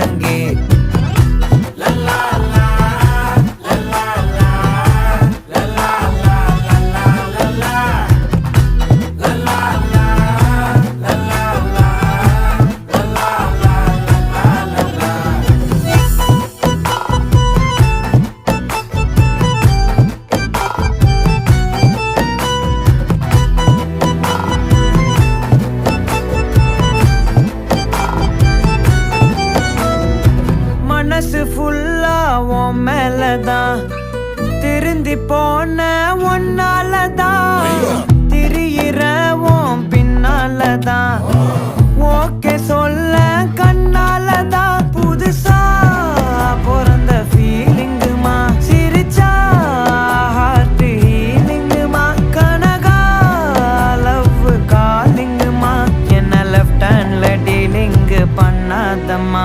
முழங்கே. மனசு ஃபுல்லா உன் மேலதான், திருந்தி போன ஒன்னாலதான், திரியிற உன் பின்னாலதான், ஓகே சொல்ல கண்ணாலதான். புதுசா பிறந்த ஃபீலிங்குமா, சிரிச்சா ஹார்ட் ஹீலிங்குமா, கனகா லவ் காலிங்குமா, என்ன லெஃப்ட் ஹேண்ட்ல டீலிங் பண்ணாதம்மா.